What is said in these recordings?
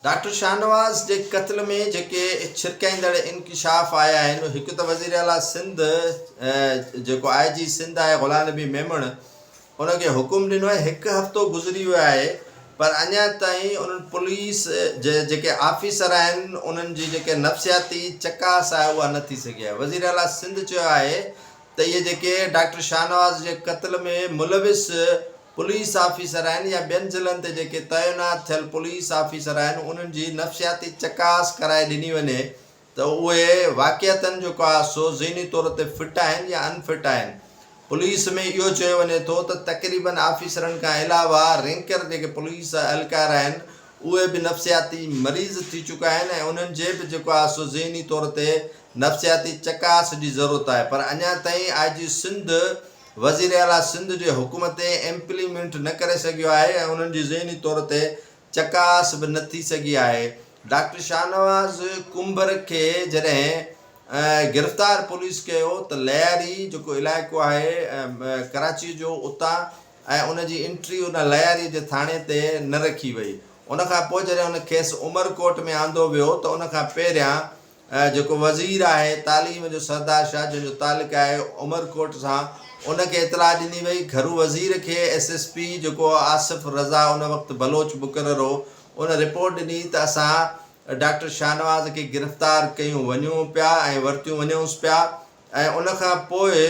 Doctor Shahnawaz के कत्ल में जेके छिरकाईंदड़ इंकशाफ आया आहिनि हिकु त वज़ीर आला सिंध जेको IG सिंध आहे ग़ुलाम नबी मेमण उनखे हुकुम ॾिनो आहे। हिकु हफ़्तो गुज़री वियो आहे पर अञा ताईं उन्हनि पुलिस जेके ऑफिसर आहिनि उन्हनि जी जेके नफ़्सियाती चकास आहे उहा न थी सघी आहे। वज़ीर आला सिंध चयो आहे त इहे जेके डॉक्टर शाहनवाज़ जे कत्ल में मुलविस पुलिस ऑफिसर आहिनि या ॿियनि ज़िलनि ते जेके तैनात थियल पुलिस ऑफिसर आहिनि उन्हनि जी नफ़्सियाती चकास कराए ॾिनी वञे त उहे वाक़िअतनि जेको आहे सो ज़हनी तौर ते फिट आहिनि या अनफिट आहिनि। पुलिस में इहो चयो वञे थो त तक़रीबन ऑफिसरनि खां अलावा रैंकर जेके पुलिस एहलकार आहिनि उहे बि नफ़्सियाती मरीज़ थी चुका आहिनि ऐं उन्हनि जे बि जेको आहे सो ज़हनी तौर ते नफ़्सियाती चकास जी ज़रूरत आहे। पर अञा ताईं IG सिंध वज़ीर आला सिंध जे हुकुम ते इम्प्लीमेंट न करे सघियो आहे ऐं उन्हनि जी ज़हनी तौर ते चकास बि न थी सघी आहे। डॉक्टर शाहनवाज़ कुंभर खे जॾहिं गिरफ़्तार पुलिस कयो त लयारी जेको इलाइक़ो आहे कराची जो उतां ऐं उनजी एंट्री उन लयारी जे थाणे ते न रखी वई। उनखां पोइ जॾहिं उन खेसि उमरकोट में आंदो वियो त उनखां पहिरियां जेको वज़ीर आहे तालीम जो सरदार शाह जंहिंजो तालुक़ु आहे उमरकोट सां उनखे इतला ॾिनी वई। घरू वज़ीर खे SSP जेको आसिफ़ रज़ा उन वक़्तु बलोच मुक़रर हो उन रिपोर्ट ॾिनी त असां डॉक्टर शाहनवाज़ खे गिरफ़्तार कयूं वञूं पिया ऐं वरितियूं वञूंसि पिया ऐं उनखां पोइ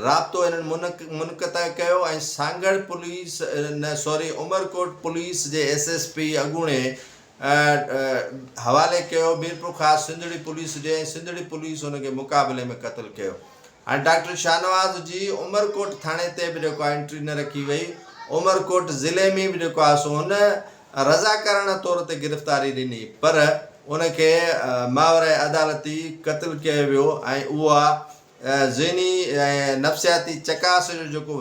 राब्तो इन्हनि मुनक़तह कयो ऐं सांगड़ पुलिस उमरकोट पुलिस जे SSP अॻूणे हवाले कयो मीरपुर ख़ासि सिंधड़ी पुलिस जे ऐं सिंधड़ी पुलिस हुनखे मुक़ाबले में क़त्ल कयो। हाणे डॉक्टर शाहनवाज़ जी उमरकोट थाणे ते बि जेको आहे एंट्री न रखी वई। उमरकोट ज़िले में बि जेको आहे सो हुन रज़ाकाराना तौर ते गिरफ़्तारी ॾिनी पर उनखे मावराए अदालती क़त्ल कयो वियो ऐं उहा ज़हनी ऐं नफ़्सियाती चकास जो जेको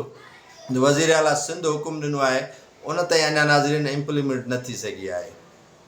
वज़ीर आला सिंध हुकुम ॾिनो आहे उन ताईं अञा नाज़रीन इम्प्लीमेंट न थी सघी आहे।